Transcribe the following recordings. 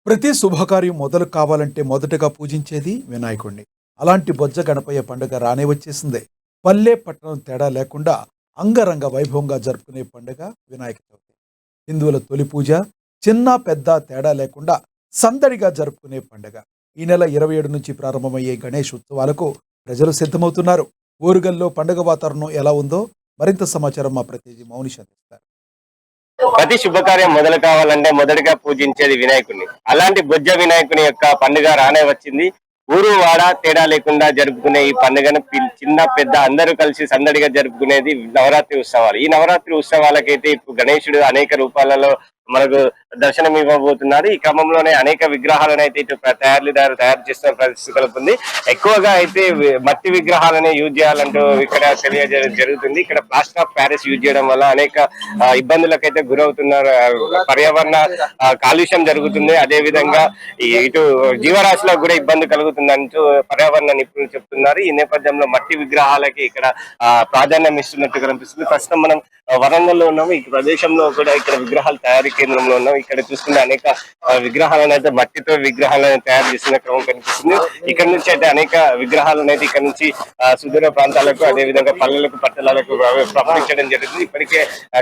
ప్రతి శుభకార్యం మొదలు కావాలంటే మొదటగా పూజించేది వినాయకుడిని. అలాంటి బొజ్జ గణపయ్య పండుగ రానే వచ్చేసింది. పల్లె, పట్టణం తేడా లేకుండా అంగరంగ వైభవంగా జరుపుకునే పండుగ వినాయక చవితి. హిందువుల తొలి పూజ చిన్న, పెద్ద తేడా లేకుండా సందడిగా జరుపుకునే పండుగ. ఈ నెల 27 నుంచి ప్రారంభమయ్యే గణేష్ ఉత్సవాలకు ప్రజలు సిద్ధమవుతున్నారు. ఓరుగల్లో పండుగ వాతావరణం ఎలా ఉందో మరింత సమాచారం మా ప్రతినిధి మౌనిష్ అందిస్తారు. ప్రతి శుభకార్యం మొదలు కావాలంటే మొదటిగా పూజించేది వినాయకుడిని. అలాంటి బొజ్జ వినాయకుని యొక్క పండుగ రానే వచ్చింది. ఊరు వాడ తేడా లేకుండా జరుపుకునే ఈ పండుగను చిన్న పెద్ద అందరూ కలిసి సందడిగా జరుపుకునేది నవరాత్రి ఉత్సవాలు. ఈ నవరాత్రి ఉత్సవాలకైతే ఇప్పుడు గణేశుడు అనేక రూపాలలో మనకు దర్శనం ఇవ్వబోతున్నారు. ఈ క్రమంలోనే అనేక విగ్రహాలను అయితే ఇటు తయారీదారు తయారు చేస్తున్న పరిస్థితి కలుగుతుంది. ఎక్కువగా అయితే మట్టి విగ్రహాలనే యూజ్ చేయాలంటూ ఇక్కడ తెలియజేయడం జరుగుతుంది. ఇక్కడ ప్లాస్టర్ ఆఫ్ ప్యారిస్ యూజ్ చేయడం వల్ల అనేక ఇబ్బందులకైతే గురవుతున్నారు. పర్యావరణ కాలుష్యం జరుగుతుంది. అదే విధంగా ఇటు జీవరాశులకు కూడా ఇబ్బంది కలుగుతుంది అంటూ పర్యావరణ నిపుణులు చెప్తున్నారు. ఈ నేపథ్యంలో మట్టి విగ్రహాలకి ఇక్కడ ప్రాధాన్యం ఇస్తున్నట్టు కనిపిస్తుంది. ప్రస్తుతం మనం వరంగల్లో ఉన్నాము. ఈ ప్రదేశంలో కూడా ఇక్కడ విగ్రహాల తయారీ కేంద్రంలో ఉన్నాం. ఇక్కడ చూసుకుంటే అనేక విగ్రహాలను అయితే మట్టితో విగ్రహాలను తయారు చేసిన క్రమం కనిపిస్తుంది. ఇక్కడ నుంచి అయితే అనేక విగ్రహాలను అయితే ఇక్కడ నుంచి సుదూర ప్రాంతాలకు అదే విధంగా పల్లెలకు పట్టణాలకు పంపించడం జరుగుతుంది. ఇప్పటికే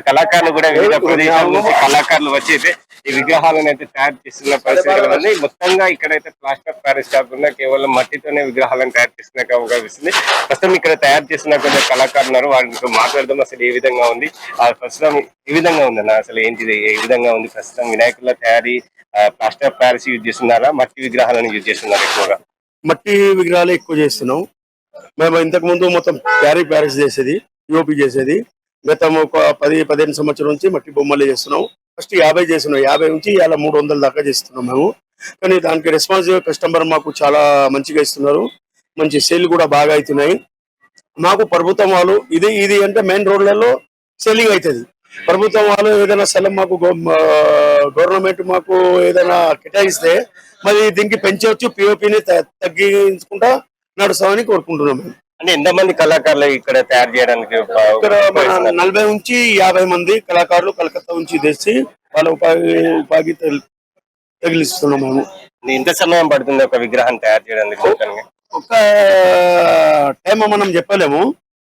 కళాకారులు కూడా వివిధ ప్రదేశాల నుంచి కళాకారులు వచ్చి అయితే ఈ విగ్రహాలను అయితే తయారు చేస్తున్న పరిస్థితులు ఉంది. మొత్తంగా ఇక్కడైతే ప్లాస్టర్ ఆఫ్ ప్యారిస్ కాకుండా కేవలం మట్టితోనే విగ్రహాలను తయారు చేసిన క్రమం కనిపిస్తుంది. ప్రస్తుతం ఇక్కడ తయారు చేసిన కొంచెం కళాకారులు ఉన్నారు. వారితో మాట్లాడదాం. అసలు ఏ విధంగా ఉంది ప్రస్తుతం ఏ విధంగా ఉందన్న, అసలు ఏంటిది ఏ విధంగా ఉంది ప్రస్తుతం వినాయకుల తయారీ? ప్లాస్టర్ ఆఫ్ ప్యారిస్ యూజ్ చేస్తున్నారా, మట్టి విగ్రహాలను యూజ్ చేస్తున్నారా? ఎక్కువగా మట్టి విగ్రహాలు ఎక్కువ చేస్తున్నాం. మేము ఇంతకు ముందు మొత్తం ప్యారిస్ చేసేది, యూపీ చేసేది. గతం ఒక 10-15 సంవత్సరం నుంచి మట్టి బొమ్మలే చేస్తున్నాం. ఫస్ట్ 50 చేస్తున్నాం. 50 నుంచి ఇలా 300 దాకా చేస్తున్నాం మేము. కానీ దానికి రెస్పాన్స్ కస్టమర్ మాకు చాలా మంచిగా ఇస్తున్నారు. మంచి సేల్ కూడా బాగా అవుతున్నాయి. మాకు ప్రభుత్వం వాళ్ళు ఇది అంటే మెయిన్ రోడ్లలో సెల్లింగ్ అవుతుంది. ప్రభుత్వం వాళ్ళు ఏదైనా స్థలం మాకు గవర్నమెంట్ మాకు ఏదైనా కేటాయిస్తే మరి దీనికి పెంచవచ్చు, పిఓపిని తగ్గించుకుంటా నడుస్తామని కోరుకుంటున్నాం మేము. అంటే ఎంతమంది కళాకారులు ఇక్కడ తయారు చేయడానికి? ఇక్కడ 40 నుంచి 50 మంది కళాకారులు కలకత్తా నుంచి తెచ్చి వాళ్ళ ఉపాధి తగిలిస్తున్నాం మేము. ఎంత సమయం పడుతుంది ఒక విగ్రహం తయారు చేయడానికి? ఒక టైం మనం చెప్పలేము.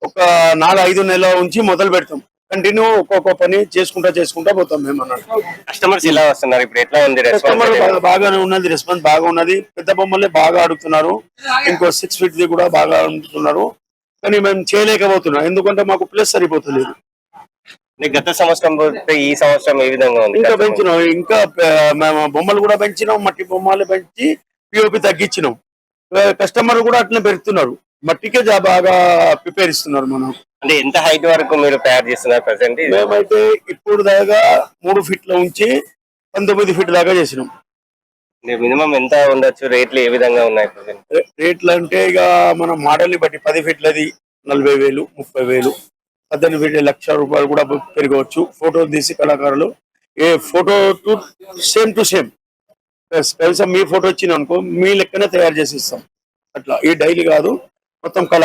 ఒక 4-5 నెలల నుంచి మొదలు పెడతాం. కంటిన్యూ ఒక్కొక్క పని చేసుకుంటా పోతాం మేము అన్నట్టు. కస్టమర్స్ ఎలా వస్తున్నారు ఇప్పుడు? ఎట్లా ఉంది కస్టమర్? బాగానే ఉన్నది, రెస్పాన్స్ బాగా ఉన్నది. పెద్ద బొమ్మలే బాగా అడుగుతున్నారు. ఇంకో 6 feet కూడా బాగా అడుగుతున్నారు. కానీ మేము చేయలేకపోతున్నాం, ఎందుకంటే మాకు ప్లేస్ సరిపోతలేదు. గత సంవత్సరం ఈ సంవత్సరం ఏ విధంగా ఉంది? ఇంకా పెంచినాం, ఇంకా మేము బొమ్మలు కూడా పెంచినాం, మట్టి బొమ్మలు పెంచి పిఓపి తగ్గించినాం. కస్టమర్ కూడా అట్లనే పెడుతున్నారు. మట్టికే బాగా ప్రిపేర్ ఇస్తున్నారు. మనం అంటే ఎంత హైట్ వరకు మీరు తయారు చేస్తున్నారు ప్రెసెంట్? మేమైతే ఇప్పుడు దాకా 3 feet నుంచి 19 feet దాకా చేసినాం. మినిమం ఎంత ఉండొచ్చు? రేట్లు ఏ విధంగా ఉన్నాయి? రేట్లు అంటే ఇక మన మోడల్ ని బట్టి 10 feetలది 40,000, 30,000, 18 feet ₹1,00,000 కూడా పెరగవచ్చు. ఫోటోలు తీసి కళాకారులు ఏ ఫోటో టు సేమ్ కనీసం మీ ఫోటో వచ్చింది అనుకో మీ లెక్కనే తయారు చేసి ఇస్తాం. అట్లా ఈ డైలీ కాదు, మొత్తం కళ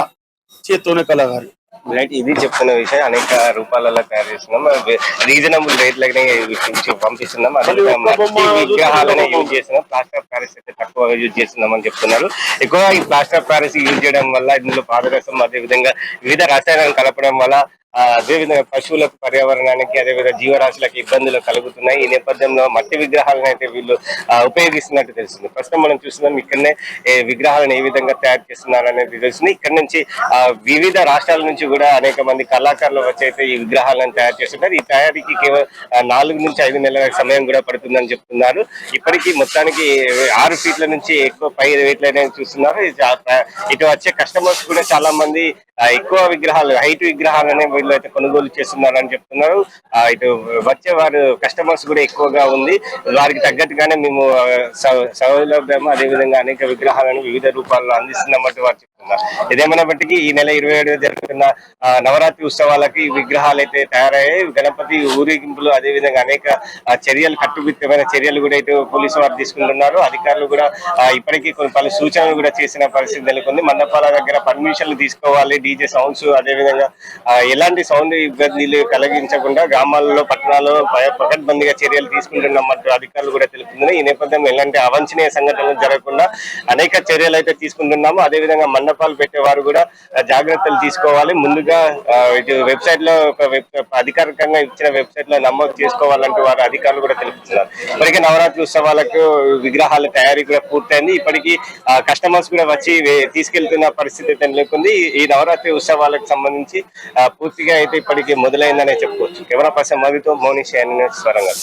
చేత్తోనే కళాకారు. ఇది చెప్తున్న విషయం. అనేక రూపాలలో తయారు చేస్తున్నాం, రీజనబుల్ రేట్లనే పంపిస్తున్నాం. అదే విగ్రహాలనే యూజ్ చేస్తున్నాం. ప్లాస్టర్ ఆఫ్ ప్యారిస్ అయితే తక్కువ యూజ్ చేస్తున్నాం అని చెప్తున్నారు. ఎక్కువ ఈ ప్లాస్టర్ ఆఫ్ ప్యారిస్ యూజ్ చేయడం వల్ల ఇందులో పాదరసం అదే విధంగా వివిధ రసాయనాలు కలపడం వల్ల అదేవిధంగా పశువులకు, పర్యావరణానికి, అదేవిధంగా జీవరాశులకు ఇబ్బందులు కలుగుతున్నాయి. ఈ నేపథ్యంలో మట్టి విగ్రహాలను అయితే వీళ్ళు ఉపయోగిస్తున్నట్టు తెలుస్తుంది. ప్రస్తుతం మనం చూస్తున్నాం ఇక్కడనే విగ్రహాలను ఏ విధంగా తయారు చేస్తున్నారు అనేది తెలుస్తుంది. ఇక్కడ నుంచి వివిధ రాష్ట్రాల నుంచి కూడా అనేక మంది కళాకారులు వచ్చి అయితే ఈ విగ్రహాలను తయారు చేస్తున్నారు. ఈ తయారీకి కేవలం 4 నుంచి 5 నెలల సమయం కూడా పడుతుందని చెప్తున్నారు. ఇప్పటికీ మొత్తానికి 6 feet నుంచి ఎక్కువ పై రేట్లనే చూస్తున్నారు. ఇటు వచ్చే కస్టమర్స్ కూడా చాలా మంది ఎక్కువ విగ్రహాలు, హైట్ విగ్రహాలనే వీళ్ళు అయితే కొనుగోలు చేస్తున్నారని చెప్తున్నారు. ఇటు వచ్చే వారు కస్టమర్స్ కూడా ఎక్కువగా ఉంది. వారికి తగ్గట్టుగానే మేము సౌలభ్యం అదేవిధంగా అనేక విగ్రహాలను వివిధ రూపాల్లో అందిస్తున్నామంటూ వారు చెప్తున్నారు. ఇదేమైనప్పటికీ ఈ నెల 27 జరుగుతున్న నవరాత్రి ఉత్సవాలకి విగ్రహాలు అయితే తయారయ్యాయి. గణపతి ఊరేగింపులు అదేవిధంగా అనేక చర్యలు, కట్టుదిట్టమైన చర్యలు కూడా ఇటు పోలీసు వారు తీసుకుంటున్నారు. అధికారులు కూడా ఇప్పటికీ పలు సూచనలు కూడా చేసిన పరిస్థితి నెలకొంది. మండపాల దగ్గర పర్మిషన్లు తీసుకోవాలి, డీజే సౌండ్స్ అదేవిధంగా ఎలా ఎలాంటి సౌండ్ ఇబ్బందులు కలిగించకుండా గ్రామాలలో పట్టణాల్లో పకడ్బందీగా చర్యలు తీసుకుంటున్నట్టు అధికారులు కూడా తెలుపుతున్నారు. ఈ నేపథ్యంలో ఎలాంటి అవాంఛనీయ సంఘటనలు జరగకుండా అనేక చర్యలు అయితే తీసుకుంటున్నాము. అదేవిధంగా మండపాలు పెట్టేవారు కూడా జాగ్రత్తలు తీసుకోవాలి. ముందుగా వెబ్సైట్ లో అధికారికంగా ఇచ్చిన వెబ్సైట్ లో నమోదు చేసుకోవాలంటూ వారు అధికారులు కూడా తెలుపుతున్నారు. ఇప్పటికే నవరాత్రి ఉత్సవాలకు విగ్రహాల తయారీ కూడా పూర్తయింది. ఇప్పటికీ కస్టమర్స్ కూడా వచ్చి తీసుకెళ్తున్న పరిస్థితి అయితే నెలకొంది. ఈ నవరాత్రి ఉత్సవాలకు సంబంధించి పూర్తిగా అయితే ఇప్పటికీ మొదలైందనే చెప్పుకోవచ్చు. కెమెరా పర్సన్ మధుతో మౌనిష్ వరంగల్.